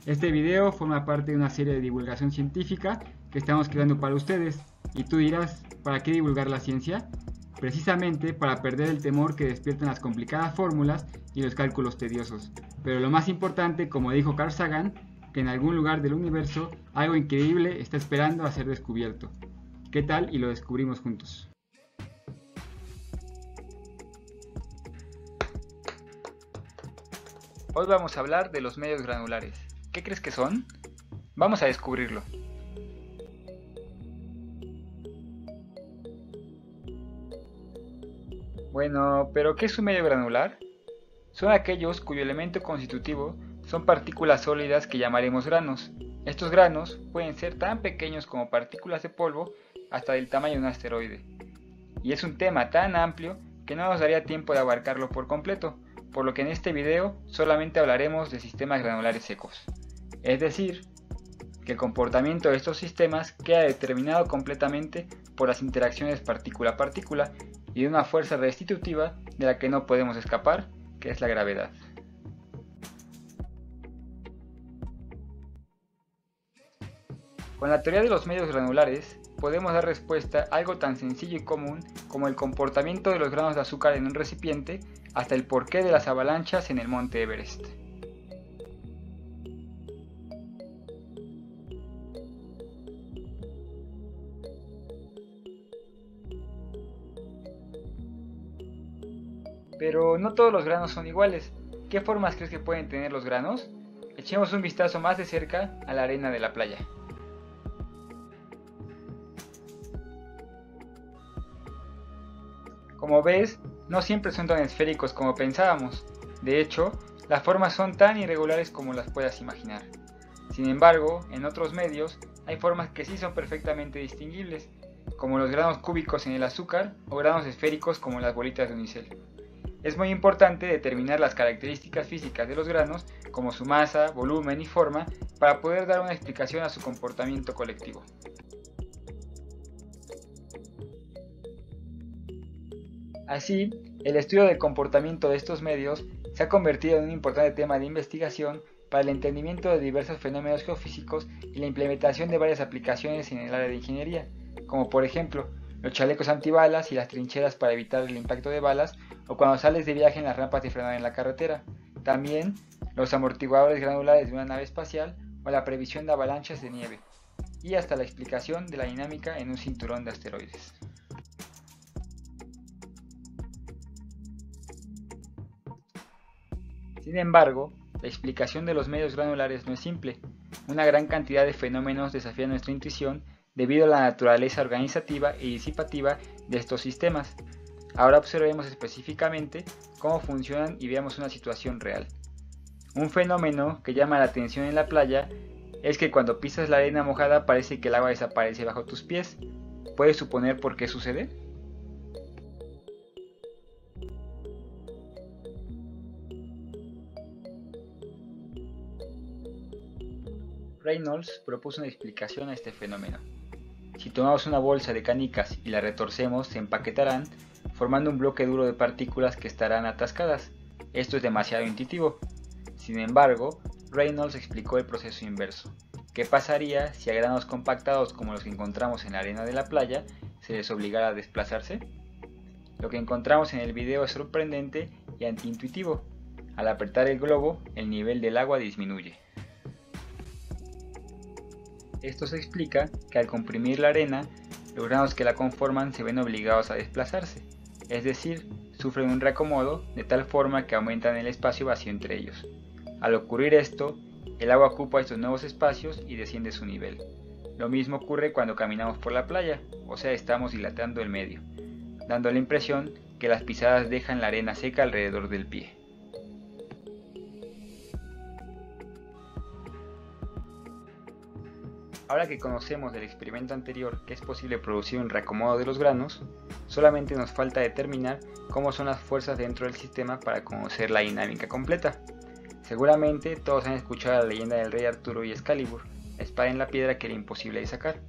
Este video forma parte de una serie de divulgación científica que estamos creando para ustedes. Y tú dirás, ¿para qué divulgar la ciencia? Precisamente para perder el temor que despiertan las complicadas fórmulas y los cálculos tediosos. Pero lo más importante, como dijo Carl Sagan, que en algún lugar del universo algo increíble está esperando a ser descubierto. ¿Qué tal? Y lo descubrimos juntos. Hoy vamos a hablar de los medios granulares. ¿Qué crees que son? Vamos a descubrirlo. Bueno, pero ¿qué es un medio granular? Son aquellos cuyo elemento constitutivo son partículas sólidas que llamaremos granos. Estos granos pueden ser tan pequeños como partículas de polvo hasta del tamaño de un asteroide. Y es un tema tan amplio que no nos daría tiempo de abarcarlo por completo, por lo que en este video solamente hablaremos de sistemas granulares secos. Es decir, que el comportamiento de estos sistemas queda determinado completamente por las interacciones partícula-partícula y de una fuerza restitutiva de la que no podemos escapar, que es la gravedad. Con la teoría de los medios granulares, podemos dar respuesta a algo tan sencillo y común como el comportamiento de los granos de azúcar en un recipiente hasta el porqué de las avalanchas en el monte Everest. Pero no todos los granos son iguales. ¿Qué formas crees que pueden tener los granos? Echemos un vistazo más de cerca a la arena de la playa. Como ves, no siempre son tan esféricos como pensábamos. De hecho, las formas son tan irregulares como las puedas imaginar. Sin embargo, en otros medios hay formas que sí son perfectamente distinguibles, como los granos cúbicos en el azúcar o granos esféricos como las bolitas de unicel. Es muy importante determinar las características físicas de los granos, como su masa, volumen y forma, para poder dar una explicación a su comportamiento colectivo. Así, el estudio del comportamiento de estos medios se ha convertido en un importante tema de investigación para el entendimiento de diversos fenómenos geofísicos y la implementación de varias aplicaciones en el área de ingeniería, como por ejemplo, los chalecos antibalas y las trincheras para evitar el impacto de balas, o cuando sales de viaje en las rampas de frenado en la carretera. También los amortiguadores granulares de una nave espacial o la previsión de avalanchas de nieve, y hasta la explicación de la dinámica en un cinturón de asteroides. Sin embargo, la explicación de los medios granulares no es simple. Una gran cantidad de fenómenos desafían nuestra intuición debido a la naturaleza organizativa y disipativa de estos sistemas. Ahora observemos específicamente cómo funcionan y veamos una situación real. Un fenómeno que llama la atención en la playa es que cuando pisas la arena mojada parece que el agua desaparece bajo tus pies. ¿Puedes suponer por qué sucede? Reynolds propuso una explicación a este fenómeno. Si tomamos una bolsa de canicas y la retorcemos, se empaquetarán, formando un bloque duro de partículas que estarán atascadas. Esto es demasiado intuitivo. Sin embargo, Reynolds explicó el proceso inverso. ¿Qué pasaría si a granos compactados como los que encontramos en la arena de la playa se les obligara a desplazarse? Lo que encontramos en el video es sorprendente y antiintuitivo. Al apretar el globo, el nivel del agua disminuye. Esto se explica que al comprimir la arena, los granos que la conforman se ven obligados a desplazarse, es decir, sufren un reacomodo de tal forma que aumentan el espacio vacío entre ellos. Al ocurrir esto, el agua ocupa estos nuevos espacios y desciende su nivel. Lo mismo ocurre cuando caminamos por la playa, o sea, estamos dilatando el medio, dando la impresión que las pisadas dejan la arena seca alrededor del pie. Ahora que conocemos del experimento anterior que es posible producir un reacomodo de los granos, solamente nos falta determinar cómo son las fuerzas dentro del sistema para conocer la dinámica completa. Seguramente todos han escuchado la leyenda del rey Arturo y Excalibur, la espada en la piedra que era imposible de sacar,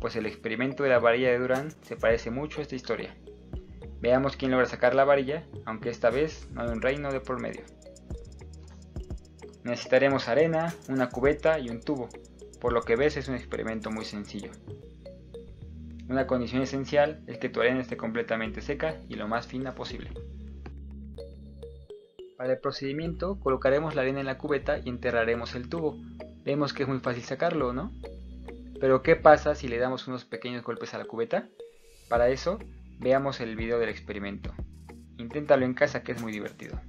pues el experimento de la varilla de Durán se parece mucho a esta historia. Veamos quién logra sacar la varilla, aunque esta vez no hay un reino de por medio. Necesitaremos arena, una cubeta y un tubo. Por lo que ves, es un experimento muy sencillo. Una condición esencial es que tu arena esté completamente seca y lo más fina posible. Para el procedimiento colocaremos la arena en la cubeta y enterraremos el tubo. Vemos que es muy fácil sacarlo, ¿no? Pero ¿qué pasa si le damos unos pequeños golpes a la cubeta? Para eso, veamos el video del experimento. Inténtalo en casa, que es muy divertido.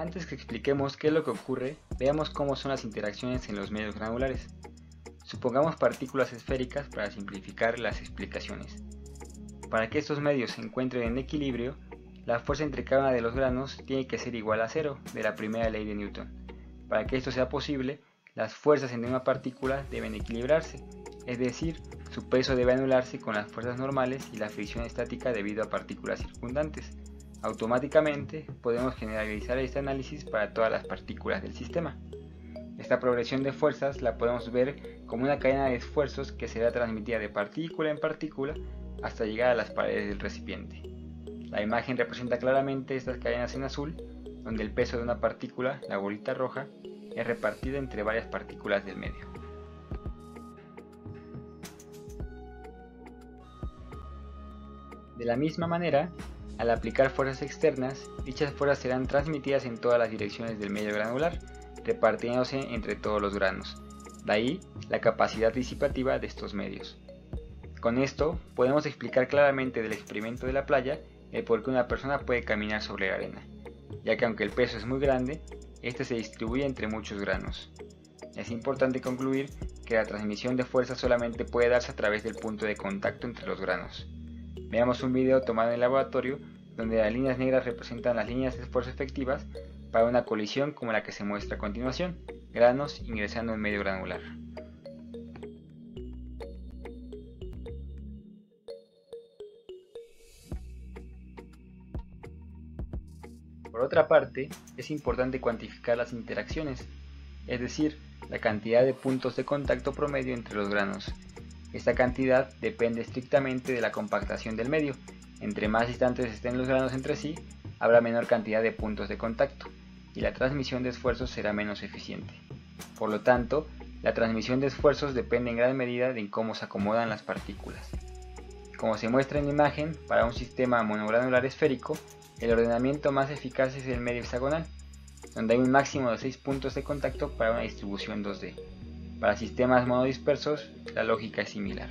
Antes que expliquemos qué es lo que ocurre, veamos cómo son las interacciones en los medios granulares. Supongamos partículas esféricas para simplificar las explicaciones. Para que estos medios se encuentren en equilibrio, la fuerza entre cada uno de los granos tiene que ser igual a cero, de la primera ley de Newton. Para que esto sea posible, las fuerzas entre una partícula deben equilibrarse, es decir, su peso debe anularse con las fuerzas normales y la fricción estática debido a partículas circundantes. Automáticamente podemos generalizar este análisis para todas las partículas del sistema. Esta progresión de fuerzas la podemos ver como una cadena de esfuerzos que será transmitida de partícula en partícula hasta llegar a las paredes del recipiente. La imagen representa claramente estas cadenas en azul, donde el peso de una partícula, la bolita roja, es repartido entre varias partículas del medio. De la misma manera, al aplicar fuerzas externas, dichas fuerzas serán transmitidas en todas las direcciones del medio granular, repartiéndose entre todos los granos. De ahí la capacidad disipativa de estos medios. Con esto podemos explicar claramente del experimento de la playa el por qué una persona puede caminar sobre la arena, ya que aunque el peso es muy grande, este se distribuye entre muchos granos. Es importante concluir que la transmisión de fuerza solamente puede darse a través del punto de contacto entre los granos. Veamos un video tomado en el laboratorio donde las líneas negras representan las líneas de esfuerzo efectivas para una colisión como la que se muestra a continuación, granos ingresando en medio granular. Por otra parte, es importante cuantificar las interacciones, es decir, la cantidad de puntos de contacto promedio entre los granos. Esta cantidad depende estrictamente de la compactación del medio. Entre más distantes estén los granos entre sí, habrá menor cantidad de puntos de contacto, y la transmisión de esfuerzos será menos eficiente. Por lo tanto, la transmisión de esfuerzos depende en gran medida de cómo se acomodan las partículas. Como se muestra en la imagen, para un sistema monogranular esférico, el ordenamiento más eficaz es el medio hexagonal, donde hay un máximo de 6 puntos de contacto para una distribución 2D. Para sistemas monodispersos, la lógica es similar.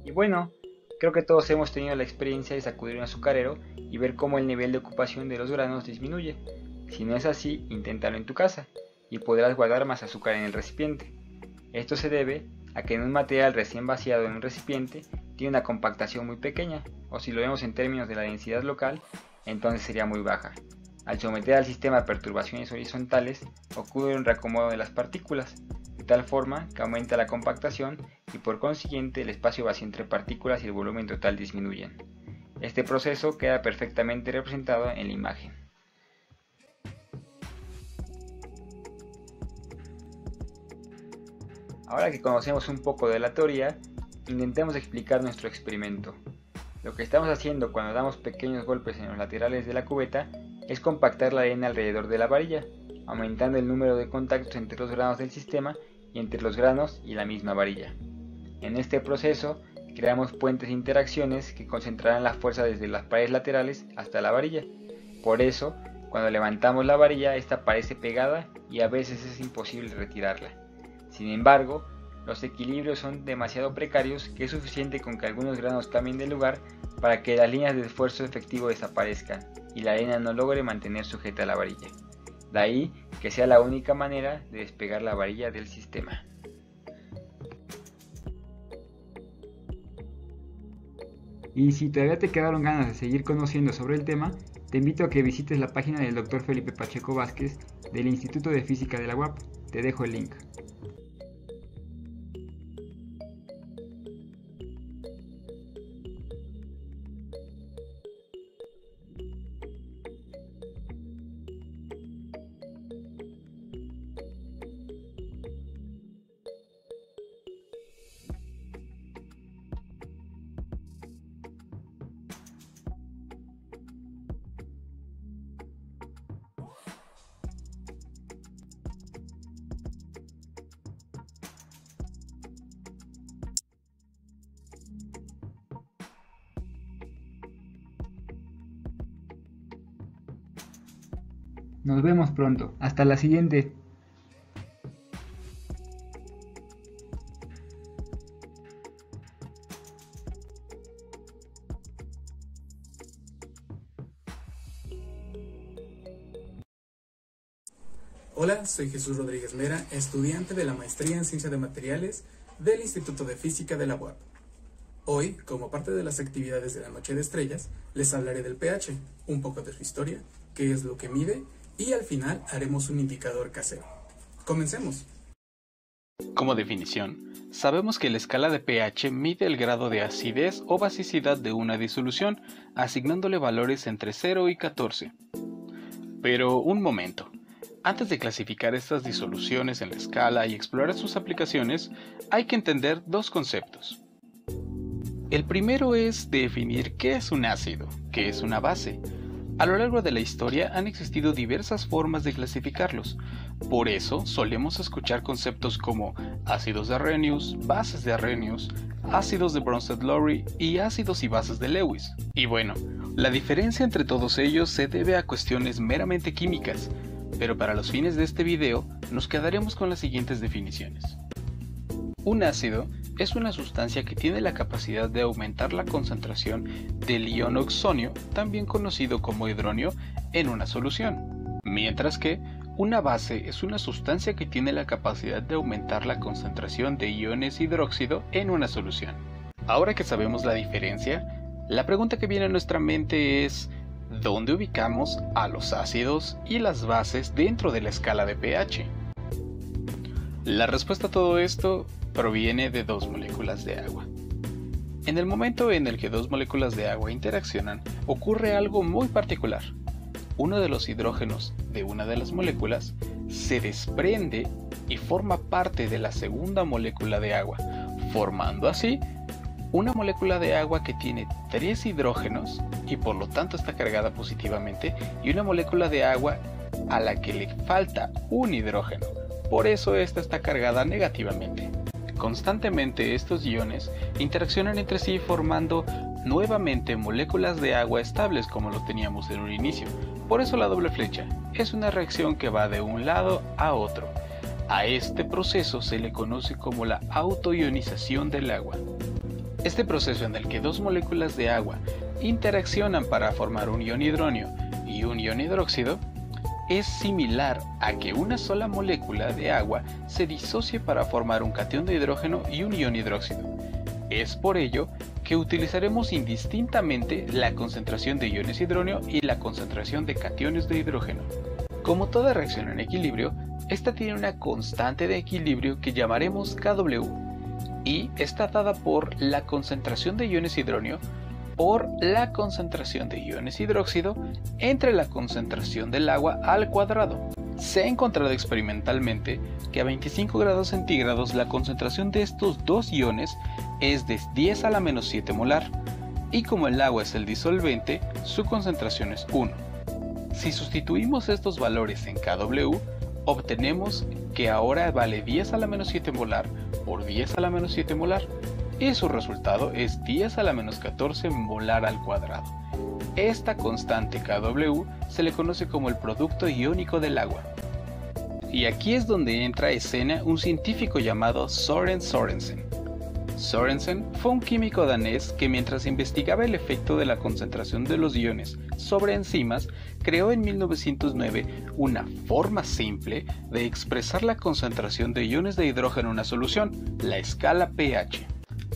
Y bueno, creo que todos hemos tenido la experiencia de sacudir un azucarero y ver cómo el nivel de ocupación de los granos disminuye. Si no es así, inténtalo en tu casa y podrás guardar más azúcar en el recipiente. Esto se debe a que en un material recién vaciado en un recipiente tiene una compactación muy pequeña, o si lo vemos en términos de la densidad local, entonces sería muy baja. Al someter al sistema a perturbaciones horizontales, ocurre un reacomodo de las partículas, de tal forma que aumenta la compactación y por consiguiente el espacio vacío entre partículas y el volumen total disminuyen. Este proceso queda perfectamente representado en la imagen. Ahora que conocemos un poco de la teoría, intentemos explicar nuestro experimento. Lo que estamos haciendo cuando damos pequeños golpes en los laterales de la cubeta es compactar la arena alrededor de la varilla, aumentando el número de contactos entre los granos del sistema y entre los granos y la misma varilla. En este proceso creamos puentes de interacciones que concentrarán la fuerza desde las paredes laterales hasta la varilla. Por eso, cuando levantamos la varilla, esta parece pegada y a veces es imposible retirarla. Sin embargo, los equilibrios son demasiado precarios que es suficiente con que algunos granos cambien de lugar para que las líneas de esfuerzo efectivo desaparezcan y la arena no logre mantener sujeta la varilla. De ahí que sea la única manera de despegar la varilla del sistema. Y si todavía te quedaron ganas de seguir conociendo sobre el tema, te invito a que visites la página del Dr. Felipe Pacheco Vázquez del Instituto de Física de la UAP. Te dejo el link. Nos vemos pronto. Hasta la siguiente. Hola, soy Jesús Rodríguez Mera, estudiante de la Maestría en Ciencia de Materiales del Instituto de Física de la UAP. Hoy, como parte de las actividades de la Noche de Estrellas, les hablaré del pH, un poco de su historia, qué es lo que mide y al final haremos un indicador casero. Comencemos. Como definición, sabemos que la escala de pH mide el grado de acidez o basicidad de una disolución, asignándole valores entre 0 y 14. Pero un momento. Antes de clasificar estas disoluciones en la escala y explorar sus aplicaciones, hay que entender dos conceptos. El primero es definir qué es un ácido, qué es una base. A lo largo de la historia han existido diversas formas de clasificarlos. Por eso solemos escuchar conceptos como ácidos de Arrhenius, bases de Arrhenius, ácidos de Bronsted-Lowry y ácidos y bases de Lewis. Y bueno, la diferencia entre todos ellos se debe a cuestiones meramente químicas, pero para los fines de este video nos quedaremos con las siguientes definiciones. Un ácido es una sustancia que tiene la capacidad de aumentar la concentración del ion oxonio, también conocido como hidronio, en una solución, mientras que una base es una sustancia que tiene la capacidad de aumentar la concentración de iones hidróxido en una solución. Ahora que sabemos la diferencia, la pregunta que viene a nuestra mente es ¿dónde ubicamos a los ácidos y las bases dentro de la escala de pH? La respuesta a todo esto proviene de dos moléculas de agua. En el momento en el que dos moléculas de agua interaccionan, ocurre algo muy particular. Uno de los hidrógenos de una de las moléculas se desprende y forma parte de la segunda molécula de agua, formando así una molécula de agua que tiene 3 hidrógenos y por lo tanto está cargada positivamente, y una molécula de agua a la que le falta un hidrógeno, por eso esta está cargada negativamente. Constantemente estos iones interaccionan entre sí formando nuevamente moléculas de agua estables como lo teníamos en un inicio. Por eso la doble flecha es una reacción que va de un lado a otro. A este proceso se le conoce como la autoionización del agua. Este proceso en el que dos moléculas de agua interaccionan para formar un ion hidronio y un ion hidróxido es similar a que una sola molécula de agua se disocie para formar un catión de hidrógeno y un ion hidróxido. Es por ello que utilizaremos indistintamente la concentración de iones hidronio y la concentración de cationes de hidrógeno. Como toda reacción en equilibrio, esta tiene una constante de equilibrio que llamaremos Kw, y está dada por la concentración de iones hidronio por la concentración de iones hidróxido entre la concentración del agua al cuadrado. Se ha encontrado experimentalmente que a 25 grados centígrados la concentración de estos dos iones es de 10 a la menos 7 molar, y como el agua es el disolvente, su concentración es 1. Si sustituimos estos valores en Kw, obtenemos que ahora vale 10 a la menos 7 molar por 10 a la menos 7 molar, y su resultado es 10 a la menos 14 molar al cuadrado. Esta constante Kw se le conoce como el producto iónico del agua. Y aquí es donde entra a escena un científico llamado Søren Sørensen. Sørensen fue un químico danés que mientras investigaba el efecto de la concentración de los iones sobre enzimas, creó en 1909 una forma simple de expresar la concentración de iones de hidrógeno en una solución, la escala pH.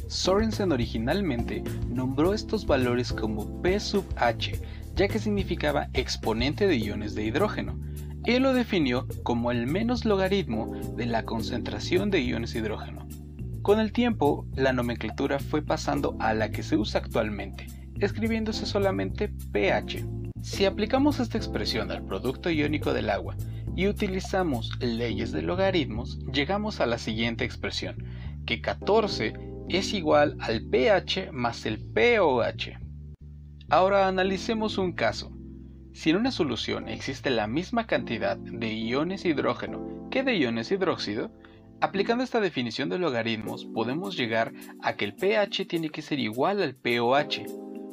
Sørensen originalmente nombró estos valores como P sub H, ya que significaba exponente de iones de hidrógeno. Él lo definió como el menos logaritmo de la concentración de iones de hidrógeno. Con el tiempo, la nomenclatura fue pasando a la que se usa actualmente, escribiéndose solamente pH. Si aplicamos esta expresión al producto iónico del agua y utilizamos leyes de logaritmos, llegamos a la siguiente expresión, que 14 es igual al pH más el pOH. Ahora analicemos un caso. Si en una solución existe la misma cantidad de iones hidrógeno que de iones hidróxido, aplicando esta definición de logaritmos podemos llegar a que el pH tiene que ser igual al pOH.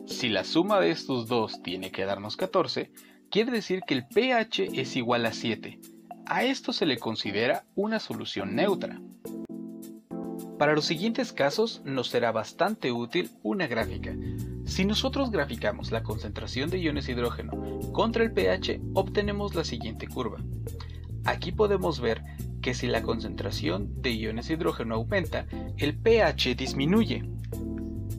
Si la suma de estos dos tiene que darnos 14, quiere decir que el pH es igual a 7. A esto se le considera una solución neutra. Para los siguientes casos nos será bastante útil una gráfica. Si nosotros graficamos la concentración de iones hidrógeno contra el pH, obtenemos la siguiente curva. Aquí podemos ver que si la concentración de iones de hidrógeno aumenta, el pH disminuye.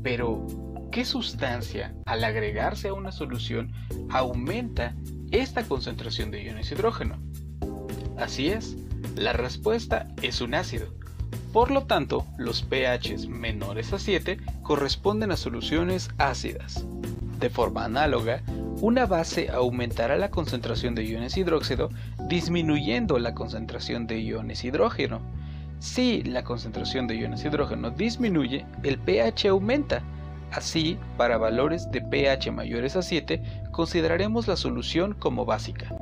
Pero, ¿qué sustancia, al agregarse a una solución, aumenta esta concentración de iones de hidrógeno? Así es, la respuesta es un ácido. Por lo tanto, los pHs menores a 7 corresponden a soluciones ácidas. De forma análoga, una base aumentará la concentración de iones hidróxido disminuyendo la concentración de iones hidrógeno. Si la concentración de iones hidrógeno disminuye, el pH aumenta. Así, para valores de pH mayores a 7, consideraremos la solución como básica.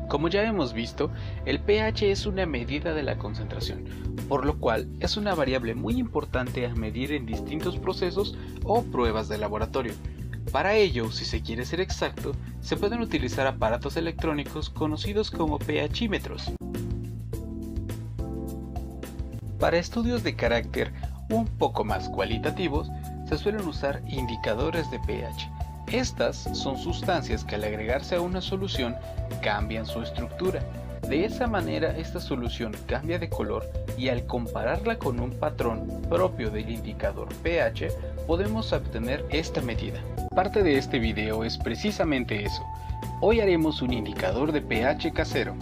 Como ya hemos visto, el pH es una medida de la concentración, por lo cual es una variable muy importante a medir en distintos procesos o pruebas de laboratorio. Para ello, si se quiere ser exacto, se pueden utilizar aparatos electrónicos conocidos como pHímetros. Para estudios de carácter un poco más cualitativos, se suelen usar indicadores de pH. Estas son sustancias que al agregarse a una solución cambian su estructura. De esa manera esta solución cambia de color y al compararla con un patrón propio del indicador pH podemos obtener esta medida. Parte de este video es precisamente eso. Hoy haremos un indicador de pH casero.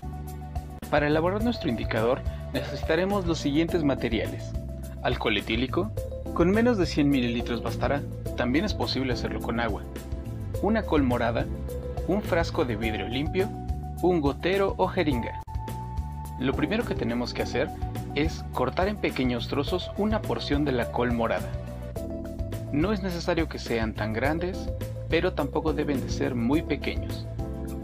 Para elaborar nuestro indicador necesitaremos los siguientes materiales: alcohol etílico, con menos de 100 ml bastará, también es posible hacerlo con agua, una col morada, un frasco de vidrio limpio, un gotero o jeringa. Lo primero que tenemos que hacer es cortar en pequeños trozos una porción de la col morada. No es necesario que sean tan grandes, pero tampoco deben de ser muy pequeños.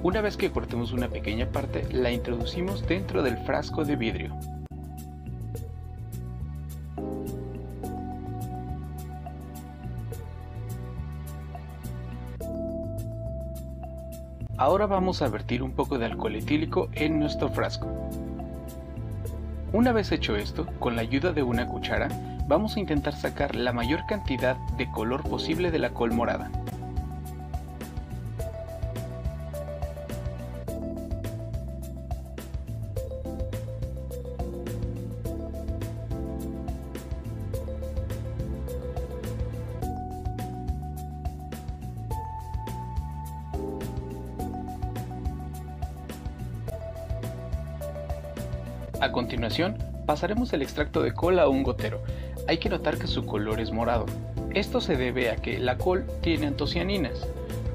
Una vez que cortemos una pequeña parte, la introducimos dentro del frasco de vidrio. Ahora vamos a vertir un poco de alcohol etílico en nuestro frasco. Una vez hecho esto, con la ayuda de una cuchara, vamos a intentar sacar la mayor cantidad de color posible de la col morada. A continuación, pasaremos el extracto de col a un gotero. Hay que notar que su color es morado. Esto se debe a que la col tiene antocianinas,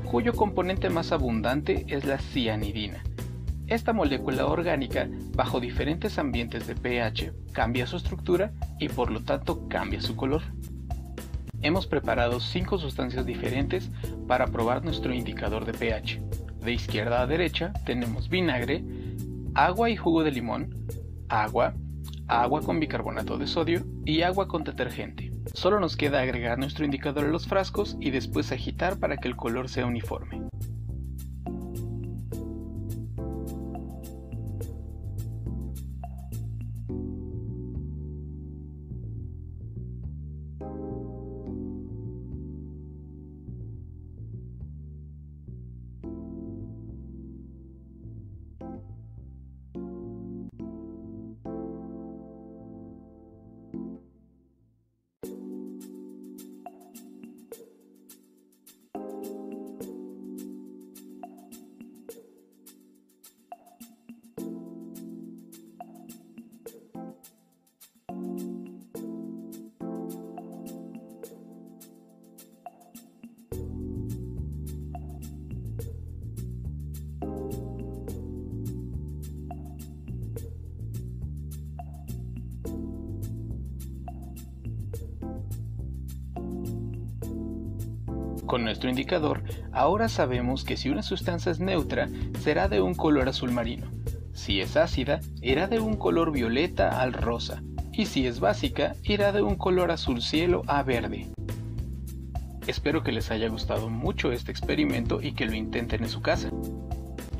cuyo componente más abundante es la cianidina. Esta molécula orgánica, bajo diferentes ambientes de pH, cambia su estructura y por lo tanto cambia su color. Hemos preparado 5 sustancias diferentes para probar nuestro indicador de pH. De izquierda a derecha tenemos vinagre, agua y jugo de limón, agua con bicarbonato de sodio y agua con detergente. Solo nos queda agregar nuestro indicador a los frascos y después agitar para que el color sea uniforme. Con nuestro indicador, ahora sabemos que si una sustancia es neutra, será de un color azul marino. Si es ácida, irá de un color violeta al rosa. Y si es básica, irá de un color azul cielo a verde. Espero que les haya gustado mucho este experimento y que lo intenten en su casa.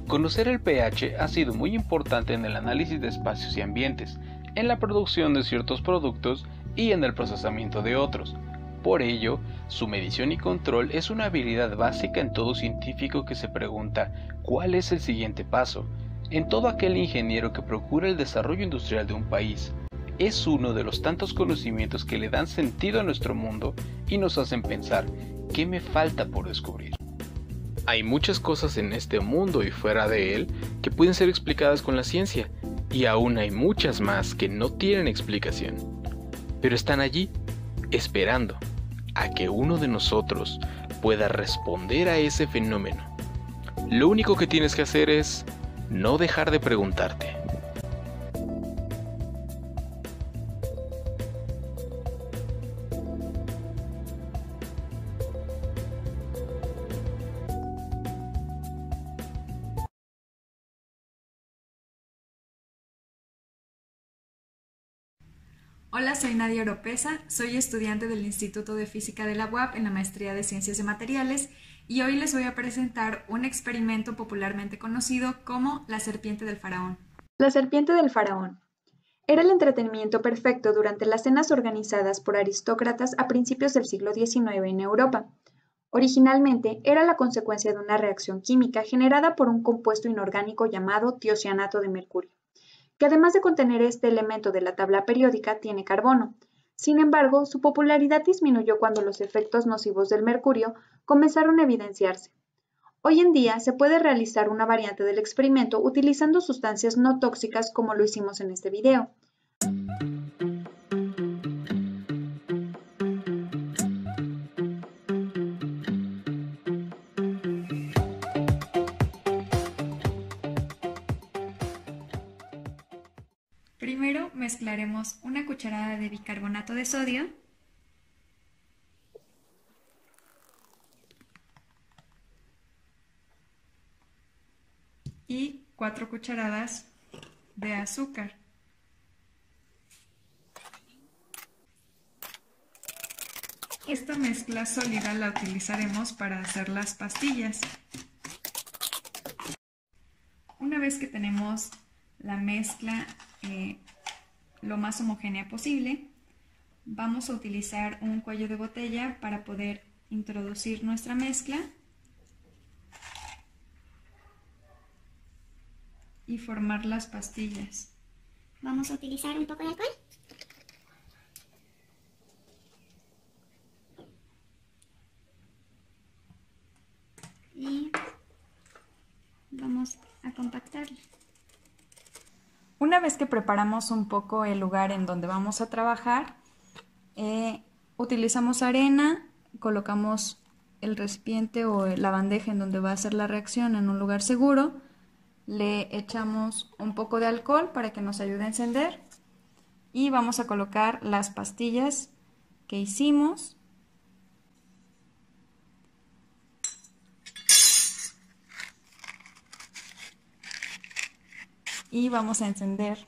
Conocer el pH ha sido muy importante en el análisis de espacios y ambientes, en la producción de ciertos productos y en el procesamiento de otros. Por ello, su medición y control es una habilidad básica en todo científico que se pregunta ¿cuál es el siguiente paso? en todo aquel ingeniero que procura el desarrollo industrial de un país. Es uno de los tantos conocimientos que le dan sentido a nuestro mundo y nos hacen pensar, ¿qué me falta por descubrir? Hay muchas cosas en este mundo y fuera de él que pueden ser explicadas con la ciencia, y aún hay muchas más que no tienen explicación, pero están allí, esperando a que uno de nosotros pueda responder a ese fenómeno. Lo único que tienes que hacer es no dejar de preguntarte. Hola, soy Nadia Oropesa, soy estudiante del Instituto de Física de la UAP en la Maestría de Ciencias de Materiales y hoy les voy a presentar un experimento popularmente conocido como la serpiente del faraón. La serpiente del faraón era el entretenimiento perfecto durante las cenas organizadas por aristócratas a principios del siglo XIX en Europa. Originalmente era la consecuencia de una reacción química generada por un compuesto inorgánico llamado tiocianato de mercurio, que además de contener este elemento de la tabla periódica, tiene carbono. Sin embargo, su popularidad disminuyó cuando los efectos nocivos del mercurio comenzaron a evidenciarse. Hoy en día se puede realizar una variante del experimento utilizando sustancias no tóxicas como lo hicimos en este video. Primero mezclaremos una cucharada de bicarbonato de sodio y 4 cucharadas de azúcar. Esta mezcla sólida la utilizaremos para hacer las pastillas. Una vez que tenemos la mezcla lo más homogénea posible, vamos a utilizar un cuello de botella para poder introducir nuestra mezcla y formar las pastillas. Vamos a utilizar un poco de alcohol. Y vamos a compactarlo. Una vez que preparamos un poco el lugar en donde vamos a trabajar, utilizamos arena, colocamos el recipiente o la bandeja en donde va a hacer la reacción en un lugar seguro, le echamos un poco de alcohol para que nos ayude a encender y vamos a colocar las pastillas que hicimos. Y vamos a encender.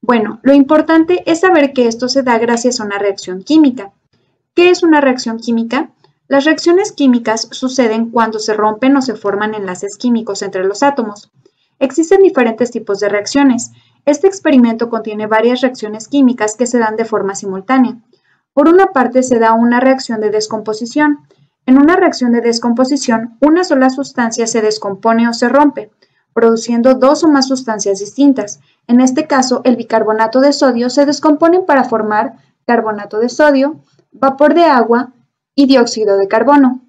Bueno, lo importante es saber que esto se da gracias a una reacción química. ¿Qué es una reacción química? Las reacciones químicas suceden cuando se rompen o se forman enlaces químicos entre los átomos. Existen diferentes tipos de reacciones. Este experimento contiene varias reacciones químicas que se dan de forma simultánea. Por una parte se da una reacción de descomposición. En una reacción de descomposición, una sola sustancia se descompone o se rompe, produciendo dos o más sustancias distintas. En este caso, el bicarbonato de sodio se descompone para formar carbonato de sodio, vapor de agua y dióxido de carbono.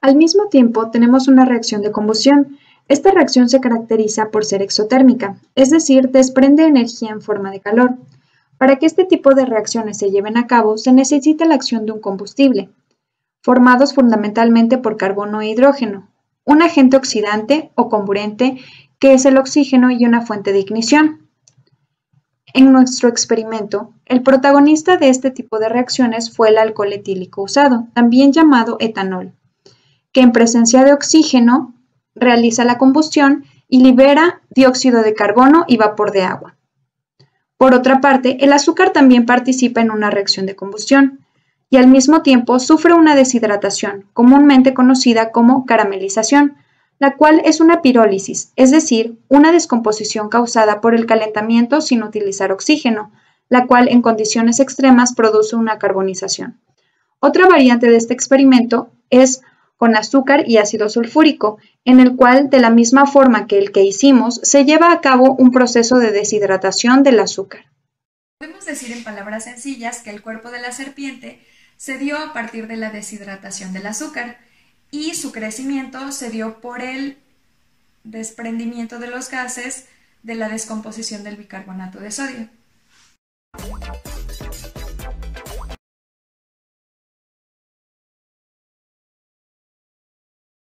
Al mismo tiempo, tenemos una reacción de combustión. Esta reacción se caracteriza por ser exotérmica, es decir, desprende energía en forma de calor. Para que este tipo de reacciones se lleven a cabo, se necesita la acción de un combustible, formados fundamentalmente por carbono e hidrógeno, un agente oxidante o comburente, que es el oxígeno, y una fuente de ignición. En nuestro experimento, el protagonista de este tipo de reacciones fue el alcohol etílico usado, también llamado etanol, que en presencia de oxígeno realiza la combustión y libera dióxido de carbono y vapor de agua. Por otra parte, el azúcar también participa en una reacción de combustión y al mismo tiempo sufre una deshidratación, comúnmente conocida como caramelización, la cual es una pirólisis, es decir, una descomposición causada por el calentamiento sin utilizar oxígeno, la cual en condiciones extremas produce una carbonización. Otra variante de este experimento es con azúcar y ácido sulfúrico, en el cual, de la misma forma que el que hicimos, se lleva a cabo un proceso de deshidratación del azúcar. Podemos decir en palabras sencillas que el cuerpo de la serpiente se dio a partir de la deshidratación del azúcar y su crecimiento se dio por el desprendimiento de los gases de la descomposición del bicarbonato de sodio.